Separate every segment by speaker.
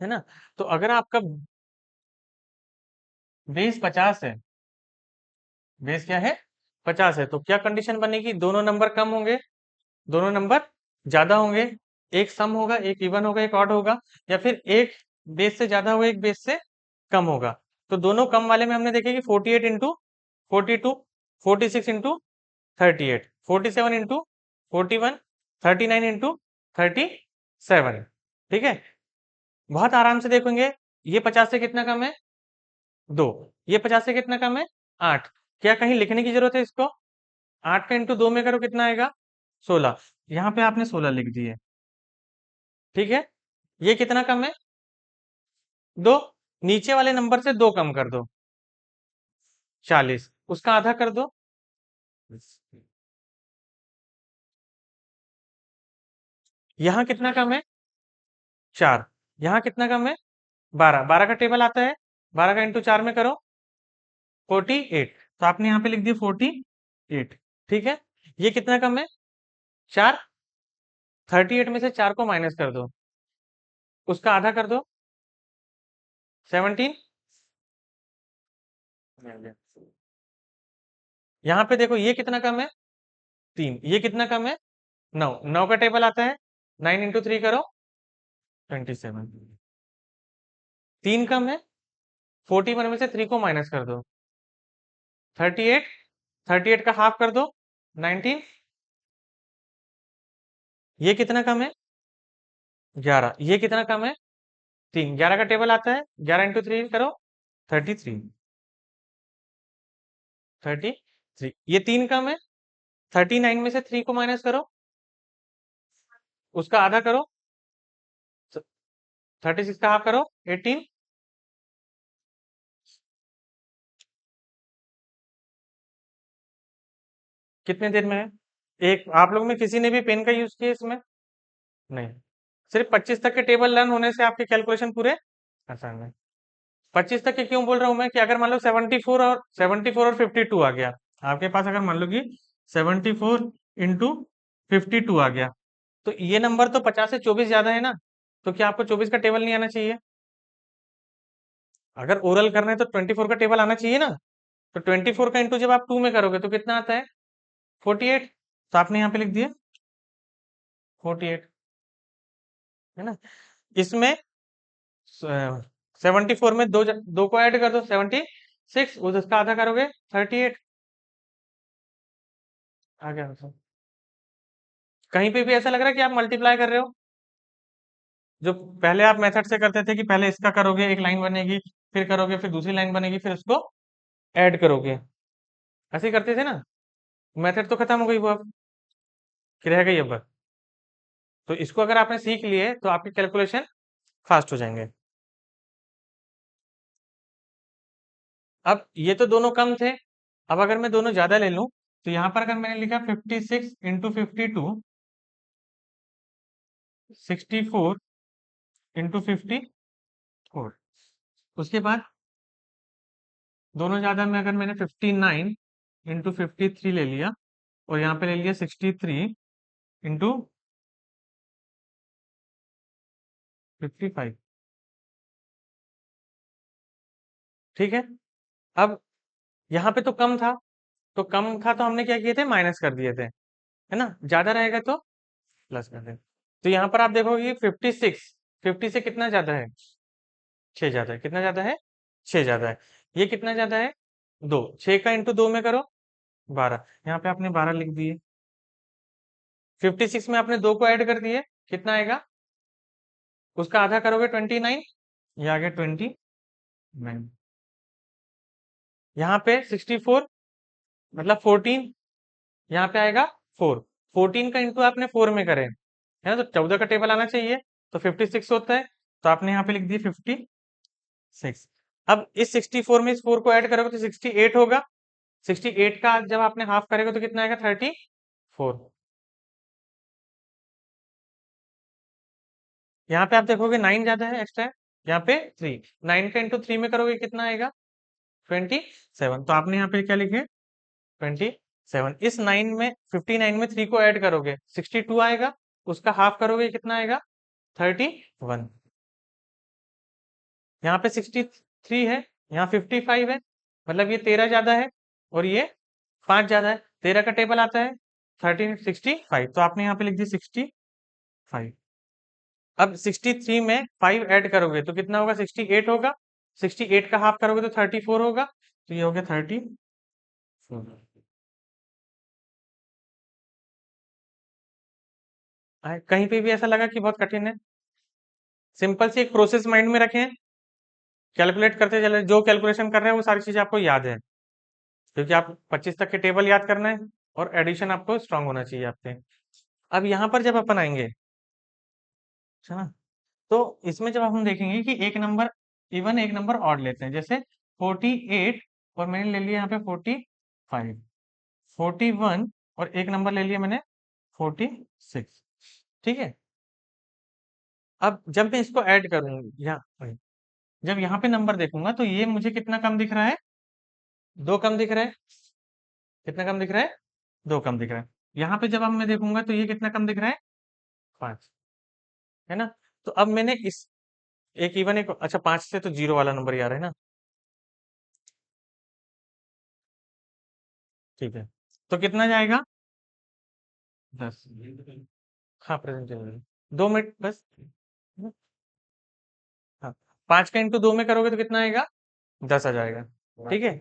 Speaker 1: है ना। तो अगर आपका बेस 50 है, बेस क्या है, 50 है, तो क्या कंडीशन बनेगी, दोनों नंबर कम होंगे, दोनों नंबर ज्यादा होंगे, एक सम होगा, एक इवन होगा, एक ऑड होगा, या फिर एक बेस से ज्यादा होगा, एक बेस से कम होगा। तो दोनों कम वाले में हमने देखे कि 48 इंटू 42, 46 इंटू 38, 47 इंटू 41, 39 इंटू 37। ठीक है, बहुत आराम से देखेंगे। ये 50 से कितना कम है, 2। ये 50 से कितना कम है, 8। क्या कहीं लिखने की जरूरत है इसको, 8 का इंटू 2 में करो कितना आएगा, 16। यहाँ पे आपने 16 लिख दिए। ठीक है, ये कितना कम है, 2। नीचे वाले नंबर से 2 कम कर दो, 40, उसका आधा कर दो, यहाँ कितना कम है, 4। यहाँ कितना कम है, 12। 12 का टेबल आता है, 12 का इंटू 4 में करो 48, तो आपने यहाँ पे लिख दिया 48। ठीक है, ये कितना कम है, 4। 38 में से 4 को माइनस कर दो, उसका आधा कर दो, 17। यहाँ पे देखो ये कितना कम है, 3। ये कितना कम है, 9। 9 का टेबल आता है, 9 इंटू 3 करो 27। 3 कम है, 41 में से 3 को माइनस कर दो, 38। 38 का हाफ कर दो, 19। ये कितना कम है, 11। ये कितना कम है, 3। 11 का टेबल आता है, 11 इंटू 3 करो 33। 33, ये 3 कम है, 39 में से 3 को माइनस करो, उसका आधा करो, 36 का हाफ करो 18। कितने देर में है, एक आप लोग में किसी ने भी पेन का यूज किया इसमें, नहीं। सिर्फ 25 तक के टेबल लर्न होने से आपके कैलकुलेशन पूरे आसान है। 25 तक के क्यों बोल रहा हूं मैं, कि अगर मान लो 74 और 52 आ गया आपके पास, अगर मान लो कि 74 इंटू 52 आ गया, तो ये नंबर तो 50 से 24 ज्यादा है ना, तो क्या आपको 24 का टेबल नहीं आना चाहिए, अगर ओरल करना है तो 24 का टेबल आना चाहिए ना। तो 24 का इंटू जब आप 2 में करोगे तो कितना आता है, 48, तो आपने यहाँ पे लिख दिया 48, है ना। इसमें 74 में दो दो को ऐड कर दो, 76, उसका आधा करोगे 38, आ गया आंसर। कहीं पे भी ऐसा लग रहा है कि आप मल्टीप्लाई कर रहे हो, जो पहले आप मेथड से करते थे कि पहले इसका करोगे एक लाइन बनेगी, फिर करोगे, फिर दूसरी लाइन बनेगी, फिर उसको ऐड करोगे, ऐसे ही करते थे ना। मेथड तो खत्म हो गई वो, अब कि रह गई अब। तो इसको अगर आपने सीख लिए तो आपके कैलकुलेशन फास्ट हो जाएंगे। अब ये तो दोनों कम थे, अब अगर मैं दोनों ज्यादा ले लूं, तो यहां पर अगर मैंने लिखा 56 इंटू 52, 64 इंटू 54, उसके बाद दोनों ज्यादा में अगर मैंने 59 इंटू 53 ले लिया, और यहाँ पे ले लिया 63 इंटू 55। ठीक है, अब यहाँ पे तो कम था, तो कम था तो हमने क्या किए थे, माइनस कर दिए थे, है ना। ज्यादा रहेगा तो प्लस कर दे। तो यहाँ पर आप देखोगे 56, 50 से कितना ज्यादा है, 6 ज्यादा है। कितना ज्यादा है, 6 ज्यादा है। ये कितना ज्यादा है, 2। 6 का इंटू 2 में करो 12, यहाँ पे आपने 12 लिख दिए। 56 में आपने 2 को ऐड कर दिए, कितना आएगा, उसका आधा करोगे 29, ये आ गया 29। यहाँ पे 64 मतलब 14, यहाँ पे आएगा 4। 14 का इंटू आपने 4 में करे, है ना, तो 14 का टेबल आना चाहिए, तो 56 होता है, तो आपने यहाँ पे लिख दिया 56। अब इस 64 में इस 4 को ऐड करोगे तो 68 होगा, 68 का जब आपने हाफ करेगा तो कितना आएगा, 34। यहाँ पे आप देखोगे 9 ज्यादा है, एक्स्ट्रा है, यहाँ पे 3। 9 का इंटू 3 में करोगे कितना आएगा, 27। तो आपने यहाँ पे क्या लिखे, 27। इस 9 में 59 में 3 को ऐड करोगे 62 आएगा, उसका हाफ करोगे कितना आएगा, 31। यहाँ पे 63 है, यहाँ 55 है, मतलब ये 13 ज्यादा है और ये 5 ज्यादा है। 13 का टेबल आता है 1365, तो आपने यहाँ पे लिख दी 65। अब 63 में 5 ऐड करोगे तो कितना होगा? 68 होगा। 68 का हाफ करोगे तो 34 होगा, तो ये हो गया 34। कहीं पे भी ऐसा लगा कि बहुत कठिन है? सिंपल सी एक प्रोसेस माइंड में रखें, कैलकुलेट करते चले, जो कैलकुलेशन कर रहे हैं वो सारी चीजें आपको याद है, क्योंकि आप 25 तक के टेबल याद करना है और एडिशन आपको स्ट्रांग होना चाहिए आपके। अब यहाँ पर जब अपन आएंगे, है ना, तो इसमें जब हम देखेंगे कि एक नंबर इवन एक नंबर ऑड लेते हैं, जैसे 48 और मैंने ले लिया यहाँ पे 45, 41 और एक नंबर ले लिया मैंने 46। ठीक है। अब जब मैं इसको ऐड करूंगी यहाँ, जब यहाँ पे नंबर देखूंगा तो ये मुझे कितना कम दिख रहा है? दो कम दिख रहा है। कितना कम दिख रहा है? दो कम दिख रहा है। यहाँ पे जब अब मैं देखूंगा तो ये कितना कम दिख रहा है? 5, है ना। तो अब मैंने इस एक इवन एक, अच्छा 5 से तो जीरो वाला नंबर ही आ रहा है ना। ठीक है, तो कितना जाएगा? 10। हाँ प्रेजेंट टेबल, 2 मिनट बस। हाँ, 5 का इंटू 2 में करोगे तो कितना आएगा? 10 आ जाएगा। ठीक है।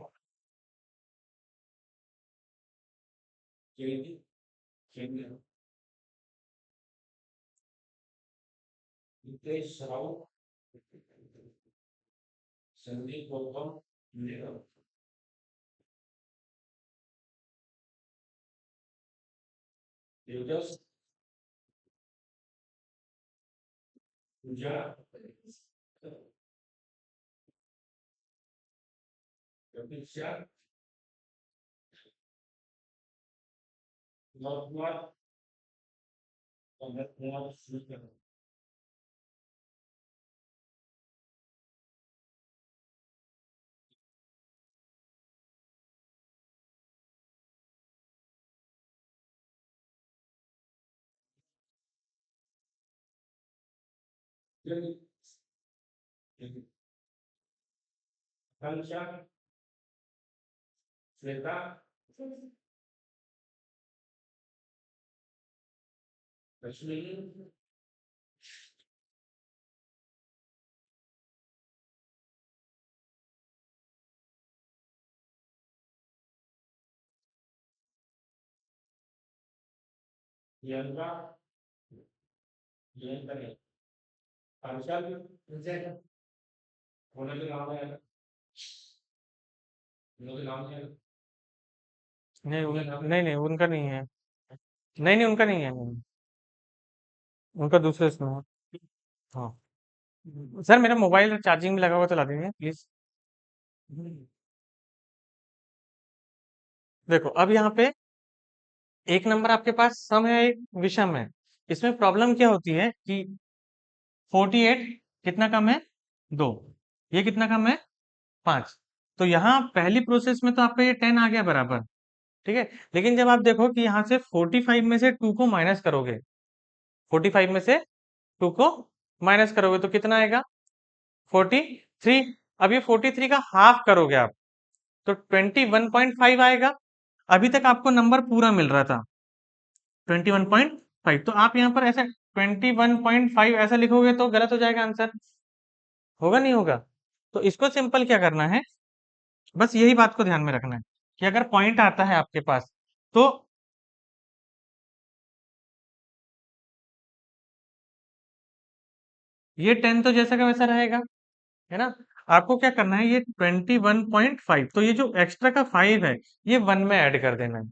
Speaker 1: नहीं नहीं नहीं, उनका नहीं है। नहीं नहीं, उनका नहीं है, नहीं। उनका दूसरे इसमें है। हाँ। सर मेरा मोबाइल चार्जिंग में लगा हुआ, तो ला दीजिए प्लीज। देखो अब यहाँ पे एक नंबर आपके पास सम है, एक विषम है। इसमें प्रॉब्लम क्या होती है कि 48 कितना कम है? 2। ये कितना कम है? 5। तो यहाँ पहली प्रोसेस में तो आपका ये 10 आ गया बराबर। ठीक है। लेकिन जब आप देखो कि यहाँ से 45 में से 2 को माइनस करोगे, 45 में से 2 को माइनस करोगे तो कितना आएगा? 43। अब ये 43 का हाफ करोगे आप तो 21.5 आएगा। अभी तक आपको नंबर पूरा मिल रहा था 21.5, तो आप यहाँ पर ऐसे 21.5 ऐसा लिखोगे तो गलत हो जाएगा आंसर। होगा नहीं होगा? तो इसको सिंपल क्या करना है, बस यही बात को ध्यान में रखना है कि अगर पॉइंट आता है आपके पास तो ये 10 तो जैसा का वैसा रहेगा, है ना। आपको क्या करना है, ये 21.5, तो ये जो एक्स्ट्रा का 5 है ये 1 में ऐड कर देना है।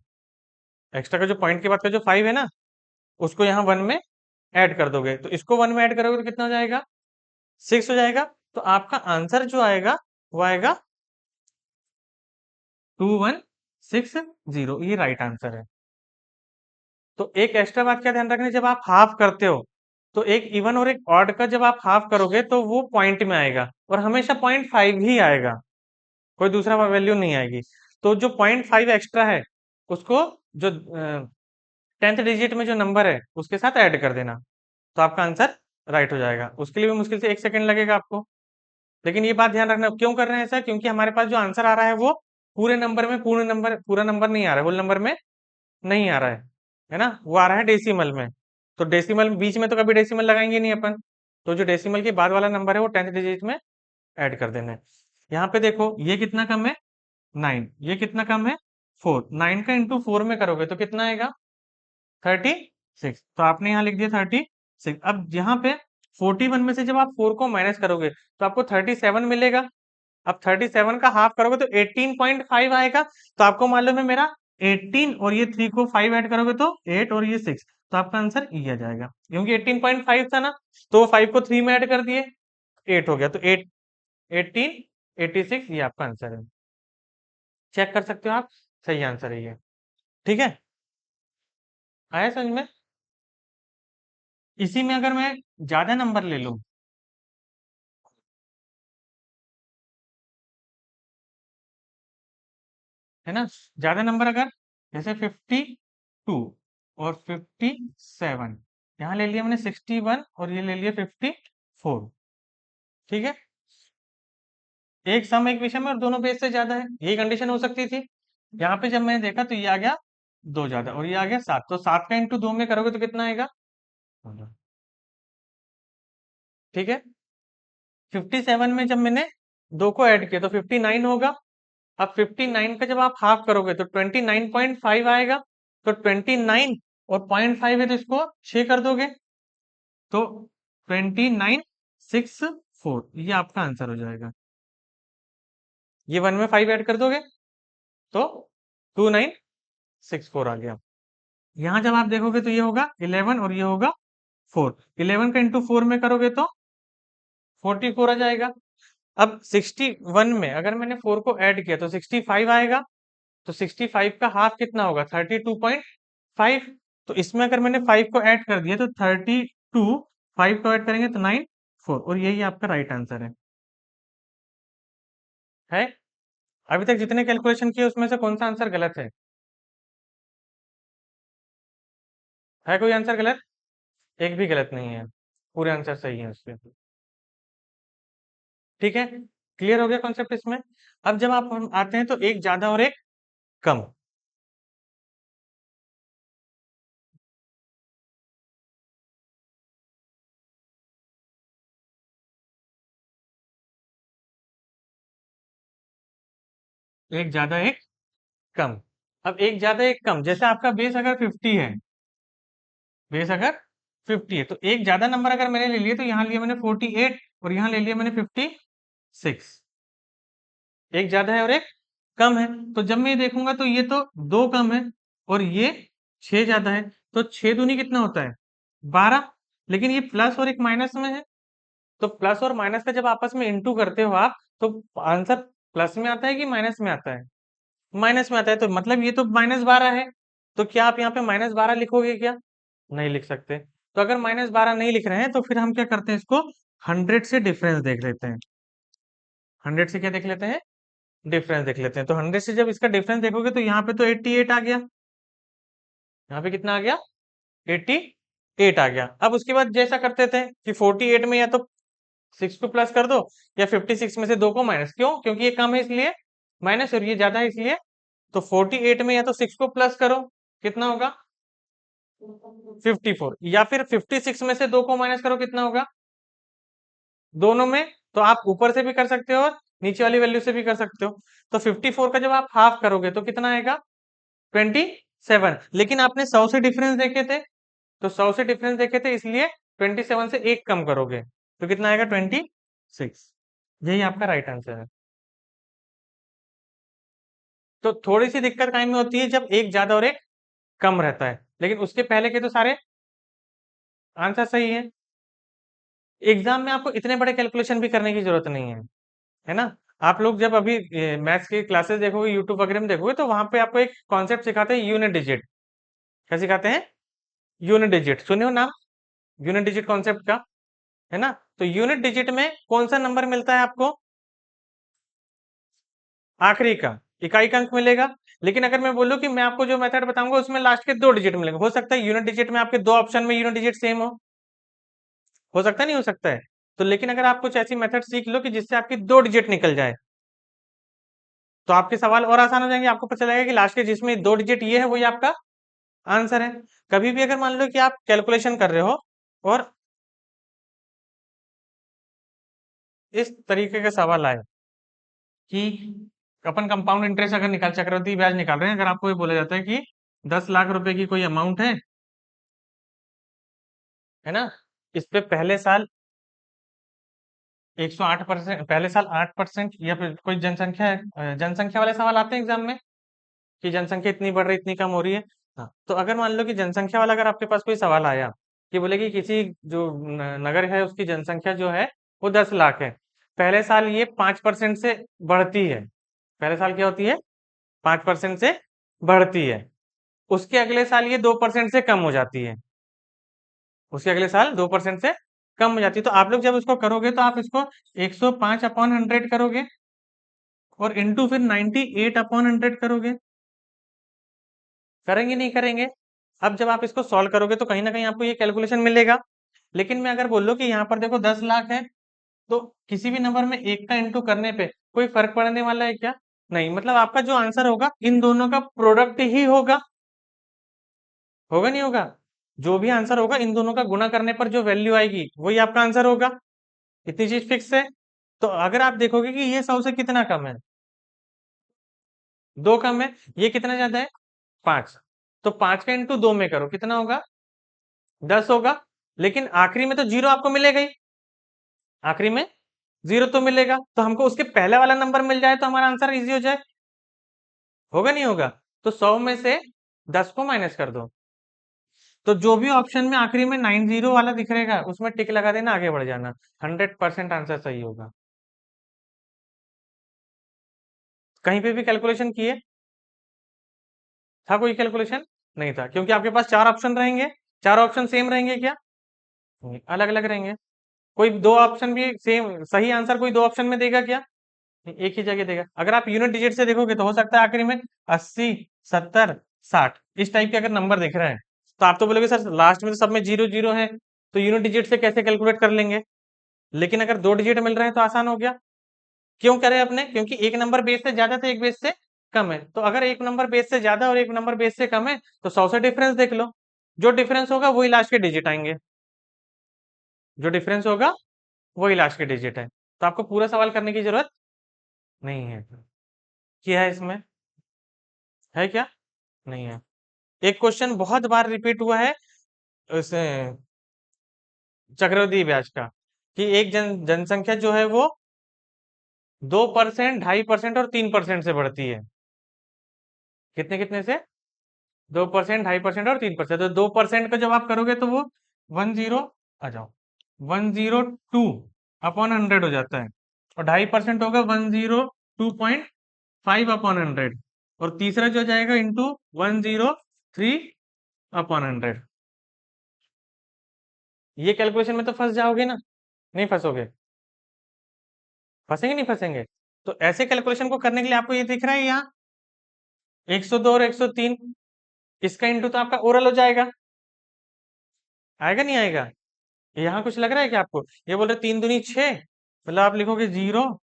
Speaker 1: एक्स्ट्रा का जो पॉइंट के बाद का जो 5 है ना, उसको यहाँ 1 में ऐड कर दोगे, तो इसको 1 में ऐड करोगे तो कितना हो जाएगा? 6 हो जाएगा। तो आपका आंसर जो आएगा वो आएगा 2160, ये राइट आंसर है। तो एक एक्स्ट्रा बात क्या ध्यान रखना है, जब आप हाफ करते हो तो एक इवन और एक ऑड का जब आप हाफ करोगे तो वो पॉइंट में आएगा और हमेशा 0.5 ही आएगा, कोई दूसरा वैल्यू नहीं आएगी। तो जो 0.5 एक्स्ट्रा है उसको, जो 10th डिजिट में जो नंबर है उसके साथ ऐड कर देना, तो आपका आंसर राइट हो जाएगा। उसके लिए भी मुश्किल से 1 सेकंड लगेगा आपको। लेकिन ये बात ध्यान रखना, क्यों कर रहे हैं ऐसा, क्योंकि हमारे पास जो आंसर आ रहा है वो पूरे नंबर में, पूरा नंबर नहीं आ रहा है, होल नंबर में नहीं आ रहा है ना, वो आ रहा है डेसिमल में। तो डेसिमल बीच में तो कभी डेसिमल लगाएंगे नहीं अपन, तो जो डेसिमल के बाद वाला नंबर है वो 10th डिजिट में ऐड कर देना है। यहाँ पे देखो ये कितना कम है, 9, ये कितना कम है, 4, 9 का इंटू 4 में करोगे तो कितना आएगा, 36। तो आपने यहाँ लिख दिया 36। अब यहाँ पे 41 में से जब आप 4 को माइनस करोगे तो आपको 37 मिलेगा। अब 37 का हाफ करोगे तो 18.5 आएगा। तो आपको मालूम है मेरा 18 और ये 3 को 5 ऐड करोगे तो 8 और ये 6, तो आपका आंसर ई आ जाएगा, क्योंकि 18.5 था ना, तो 5 को 3 में ऐड कर दिए, 8 हो गया, तो 8, 18, 86 ये आपका आंसर है। चेक कर सकते हो आप, सही आंसर है ये। ठीक है, आया समझ में। इसी में अगर मैं ज्यादा नंबर ले लूं, है ना, ज्यादा नंबर अगर जैसे 52 और 57, यहाँ ले लिया मैंने 61 और ये ले लिया 54। ठीक है, एक सम एक विषम है और दोनों बेस से ज्यादा है, यही कंडीशन हो सकती थी। यहाँ पे जब मैंने देखा तो ये आ गया 2 ज्यादा और ये आ गया 7, तो 7 का इंटू 2 में करोगे तो कितना आएगा, 16। ठीक है, 57 में जब मैंने 2 को ऐड किया तो 59 होगा। अब 59 का जब आप हाफ करोगे तो 29.5 आएगा। तो 29 और 0.5 है तो इसको 6 कर दोगे तो 2964, ये आपका आंसर हो जाएगा। ये 1 में 5 ऐड कर दोगे तो 2964 आ गया। यहाँ जब आप देखोगे तो ये होगा 11 और ये होगा 4, 11 का इंटू 4 में करोगे तो 44 आ जाएगा। अब 61 में अगर मैंने 4 को ऐड किया तो 65 आएगा। तो 65 का हाफ कितना होगा, 32.5। तो इसमें अगर मैंने 5 को ऐड कर दिया तो 32, 5 को ऐड करेंगे तो 94, और यही आपका राइट आंसर है। अभी तक जितने कैलकुलेशन किए उसमें से कौन सा आंसर गलत है कोई आंसर गलत, एक भी गलत नहीं है, पूरे आंसर सही है उसके। ठीक है, क्लियर हो गया कॉन्सेप्ट इसमें। अब जब आप हम आते हैं तो एक ज्यादा और एक कम। एक ज्यादा एक कम। अब एक ज्यादा एक कम, जैसे आपका बेस अगर 50 है, बेस अगर 50 है तो एक ज्यादा नंबर अगर मैंने ले लिया तो यहाँ लिया मैंने 48 और यहाँ ले लिया मैंने 56। एक ज्यादा है और एक कम है, तो जब मैं ये देखूंगा तो ये तो दो कम है और ये 6 ज्यादा है, तो 6 दूनी कितना होता है, 12। लेकिन ये प्लस और एक माइनस में है, तो प्लस और माइनस का जब आपस में इंटू करते हो आप तो आंसर प्लस में आता है कि माइनस में आता है, माइनस में आता है। तो मतलब ये तो -12 है, तो क्या आप यहाँ पे -12 लिखोगे क्या, नहीं लिख सकते। तो अगर -12 नहीं लिख रहे हैं तो फिर हम क्या करते हैं, इसको 100 से डिफरेंस देख लेते हैं। 100 से क्या देख लेते हैं, डिफरेंस देख लेते हैं। तो 100 से जब इसका डिफरेंस देखोगे तो यहाँ पे तो 88 आ गया, यहाँ पे कितना आ गया, 88 आ गया। अब उसके बाद जैसा करते थे कि 48 में या तो 6 को प्लस कर दो या 56 में से 2 को माइनस, क्यों, क्योंकि ये कम है इसलिए माइनस और ये ज्यादा है इसलिए। तो 48 में या तो 6 को प्लस करो, कितना होगा, 54, या फिर 56 में से 2 को माइनस करो, कितना होगा, दोनों में। तो आप ऊपर से भी कर सकते हो और नीचे वाली वैल्यू से भी कर सकते हो। तो 54 का जब आप हाफ करोगे तो कितना आएगा, 27। लेकिन आपने 100 से डिफरेंस देखे थे, तो 100 से डिफरेंस देखे थे इसलिए 27 से एक कम करोगे तो कितना आएगा, 26। यही आपका राइट आंसर है। तो थोड़ी सी दिक्कत काइम में होती है जब एक ज्यादा और एक कम रहता है, लेकिन उसके पहले के तो सारे आंसर सही है। एग्जाम में आपको इतने बड़े कैलकुलेशन भी करने की जरूरत नहीं है ना। आप लोग जब अभी मैथ्स की क्लासेस देखोगे, यूट्यूब वगैरह में देखोगे, तो वहां पे आपको एक कॉन्सेप्ट सिखाते हैं, यूनिट डिजिट। क्या सिखाते हैं, यूनिट डिजिट, सुने हो नाम यूनिट डिजिट कॉन्सेप्ट का, है ना। तो यूनिट डिजिट में कौन सा नंबर मिलता है आपको, आखिरी का इकाई का अंक मिलेगा। लेकिन अगर मैं बोलूं कि मैं आपको जो मेथड बताऊंगा उसमें लास्ट के 2 डिजिट मिलेंगे, हो सकता है यूनिट डिजिट में आपके 2 ऑप्शन में यूनिट डिजिट सेम हो सकता है, नहीं हो सकता है। तो लेकिन अगर आप कुछ ऐसी मेथड सीख लो कि जिससे आपकी 2 डिजिट निकल जाए, तो आपके सवाल और आसान हो जाएंगे। आपको पता चलेगा कि लास्ट के जिसमें 2 डिजिट ये है वही आपका आंसर है। कभी भी अगर मान लो कि आप कैलकुलेशन कर रहे हो और इस तरीके का सवाल आए कि अपन कंपाउंड इंटरेस्ट अगर चक्रवृद्धि ब्याज निकाल रहे हैं, अगर आपको ये बोला जाता है कि 10 लाख रुपए की कोई अमाउंट है ना, इस पे पहले साल 108%, पहले साल 8%, या फिर कोई जनसंख्या है, जनसंख्या वाले सवाल आते हैं एग्जाम में कि जनसंख्या इतनी बढ़ रही इतनी कम हो रही है। हाँ, तो अगर मान लो कि जनसंख्या वाला अगर आपके पास कोई सवाल आया कि बोले कि किसी जो नगर है उसकी जनसंख्या जो है वो 10 लाख है, पहले साल ये 5% से बढ़ती है, पहले साल क्या होती है, 5% से बढ़ती है, उसके अगले साल ये 2% से कम हो जाती है, उसके अगले साल 2% से कम हो जाती है। तो आप लोग जब उसको करोगे तो आप इसको 105/100 करोगे और इंटू फिर 98/100 करोगे, करेंगे नहीं करेंगे। अब जब आप इसको सॉल्व करोगे तो कहीं ना कहीं आपको ये कैलकुलेशन मिलेगा। लेकिन मैं अगर बोल लो कि यहाँ पर देखो 10 लाख है, तो किसी भी नंबर में एक का इंटू करने पे कोई फर्क पड़ने वाला है क्या? नहीं, मतलब आपका जो आंसर होगा इन दोनों का प्रोडक्ट ही होगा, होगा नहीं होगा? जो भी आंसर होगा इन दोनों का गुणा करने पर जो वैल्यू आएगी वही आपका आंसर होगा। इतनी चीज फिक्स है। तो अगर आप देखोगे कि ये 100 से कितना कम है, 2 कम है, ये कितना ज्यादा है, 5, तो 5 का इंटू 2 में करो कितना होगा, 10 होगा। लेकिन आखिरी में तो जीरो आपको मिलेगा ही, आखिरी में जीरो तो मिलेगा, तो हमको उसके पहले वाला नंबर मिल जाए तो हमारा आंसर इजी हो जाए, होगा नहीं होगा? तो 100 में से 10 को माइनस कर दो, तो जो भी ऑप्शन में आखिरी में 90 वाला दिख रहेगा उसमें टिक लगा देना, आगे बढ़ जाना, 100% आंसर सही होगा। कहीं पे भी कैलकुलेशन किए, था कोई कैलकुलेशन? नहीं था, क्योंकि आपके पास 4 ऑप्शन रहेंगे, 4 ऑप्शन सेम रहेंगे क्या? अलग अलग रहेंगे। कोई 2 ऑप्शन भी सेम सही आंसर कोई 2 ऑप्शन में देगा क्या? नहीं, एक ही जगह देगा। अगर आप यूनिट डिजिट से देखोगे तो हो सकता है आखिरी में 80, 70, 60 इस टाइप के अगर नंबर दिख रहे हैं, तो आप तो बोलोगे सर लास्ट में तो सब में जीरो जीरो है, तो यूनिट डिजिट से कैसे कैलकुलेट कर लेंगे? लेकिन अगर 2 डिजिट मिल रहे हैं तो आसान हो गया। क्यों करे अपने? क्योंकि एक नंबर बेस से ज्यादा तो एक बेस से कम है, तो अगर एक नंबर बेस से ज्यादा और एक नंबर बेस से कम है तो 100 से डिफरेंस देख लो, जो डिफरेंस होगा वही लास्ट के डिजिट आएंगे, जो डिफरेंस होगा वही लास्ट के डिजिट है। तो आपको पूरा सवाल करने की जरूरत नहीं है। क्या है इसमें? है क्या? नहीं है। एक क्वेश्चन बहुत बार रिपीट हुआ है उसे चक्रवृद्धि ब्याज का, कि एक जनसंख्या जो है वो 2%, 2.5% और 3% से बढ़ती है। कितने कितने से? 2%, 2.5% और 3%। तो 2% का जब आप करोगे तो वो 10, आ जाओ, 102/100 हो जाता है, और 2.5% होगा 102.5/100, और तीसरा जो जाएगा इंटू 103/100। ये कैलकुलेशन में तो फंस जाओगे ना? नहीं फंसोगे? फंसेंगे नहीं फंसेंगे? तो ऐसे कैलकुलेशन को करने के लिए आपको ये दिख रहा है यहाँ 102 और 103, इसका इंटू तो आपका ओरल हो जाएगा, आएगा नहीं आएगा? यहाँ कुछ लग रहा है क्या आपको? ये बोल रहे 3 दूनी 6, मतलब आप लिखोगे 0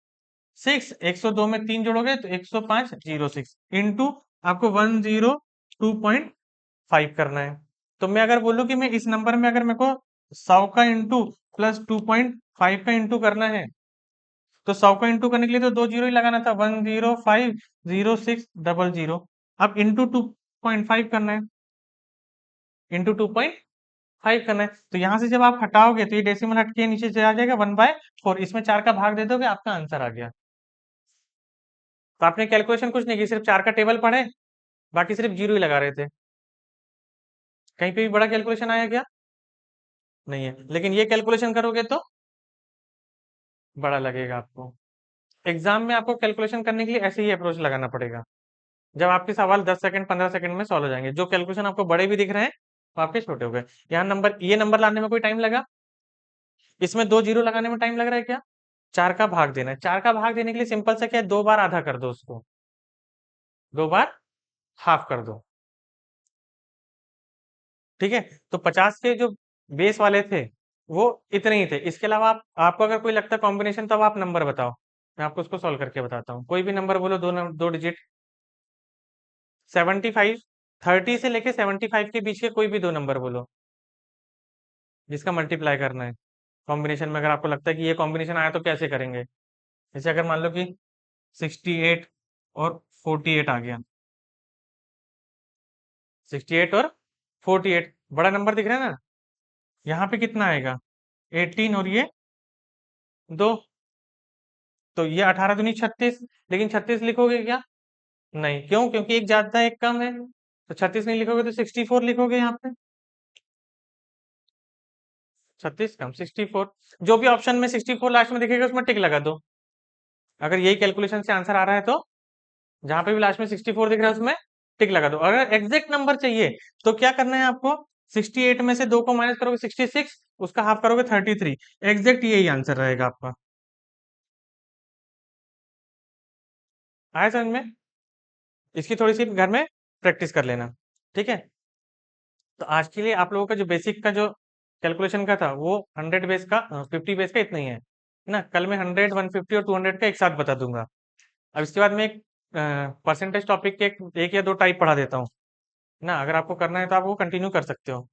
Speaker 1: 6, 102 में 3 जोड़ोगे तो 105/06 इंटू आपको 102.5 करना है। तो मैं अगर बोलूँ कि मैं इस नंबर में अगर मेरे को 100 का इंटू प्लस 2.5 का इंटू करना है, तो 100 का इंटू करने के लिए तो 2 जीरो ही लगाना था, 105/0600। अब इंटू 2.5 करना है, इंटू 2.5 करना है, तो यहां से जब आप हटाओगे तो ये डेसिमल हट के नीचे चला जाएगा 1/4, इसमें 4 का भाग दे दोगे आपका आंसर आ गया। तो आपने कैलकुलेशन कुछ नहीं की, सिर्फ 4 का टेबल पढ़े, बाकी सिर्फ जीरो ही लगा रहे थे। कहीं पे भी बड़ा कैलकुलेशन आया क्या? नहीं है। लेकिन ये कैलकुलेशन करोगे तो बड़ा लगेगा आपको। एग्जाम में आपको कैलकुलेशन करने के लिए ऐसे ही अप्रोच लगाना पड़ेगा, जब आपके सवाल 10 सेकंड 15 सेकंड में सॉल्व हो जाएंगे। जो कैलकुलेशन आपको बड़े भी दिख रहे हैं वो आपके छोटे हो गए। यहाँ नंबर, ये नंबर लाने में कोई टाइम लगा, इसमें 2 जीरो लगाने में टाइम लग रहा है क्या? 4 का भाग देना है, 4 का भाग देने के लिए सिंपल सा क्या है, 2 बार आधा कर दो उसको, 2 बार हाफ कर दो, ठीक है? तो 50 के जो बेस वाले थे वो इतने ही थे। इसके अलावा आपको अगर कोई लगता है कॉम्बिनेशन, तो अब आप नंबर बताओ, मैं आपको उसको सॉल्व करके बताता हूँ। कोई भी नंबर बोलो, दो डिजिट। 75, 30 से लेके 75 के बीच के कोई भी दो नंबर बोलो जिसका मल्टीप्लाई करना है कॉम्बिनेशन में। अगर आपको लगता है कि ये कॉम्बिनेशन आया तो कैसे करेंगे, जैसे अगर मान लो कि 68 और 48 आ गया। 68 और 48 बड़ा नंबर दिख रहा है ना। यहाँ पे कितना आएगा? 18 और ये 2। तो ये 18 दूनी 36। लेकिन 36 लिखोगे क्या? नहीं, क्यों? क्योंकि एक ज्यादा एक कम है, तो 36 नहीं लिखोगे तो 64 लिखोगे यहाँ पे। 36 कम 64, जो भी ऑप्शन में 64 लास्ट में दिखेगा उसमें टिक लगा दो। अगर यही कैलकुलेशन से आंसर आ रहा है तो जहां पे भी लास्ट में 64 दिख रहा है उसमें टिक लगा दो। अगर एग्जैक्ट नंबर चाहिए तो क्या करना है आपको? 68 में से 2 को माइनस करोगे 66, उसका हाफ करोगे 33। एग्जैक्ट यही आंसर रहेगा आपका। आया समझ में? इसकी थोड़ी सी घर में प्रैक्टिस कर लेना, ठीक है। तो आज के लिए आप लोगों का जो बेसिक का जो कैलकुलेशन का था वो 100 बेस का 50 बेस का इतना ही है ना। कल मैं 100, 150 और 200 का एक साथ बता दूंगा। अब इसके बाद मैं एक परसेंटेज टॉपिक के एक या दो टाइप पढ़ा देता हूँ ना। अगर आपको करना है तो आप वो कंटिन्यू कर सकते हो।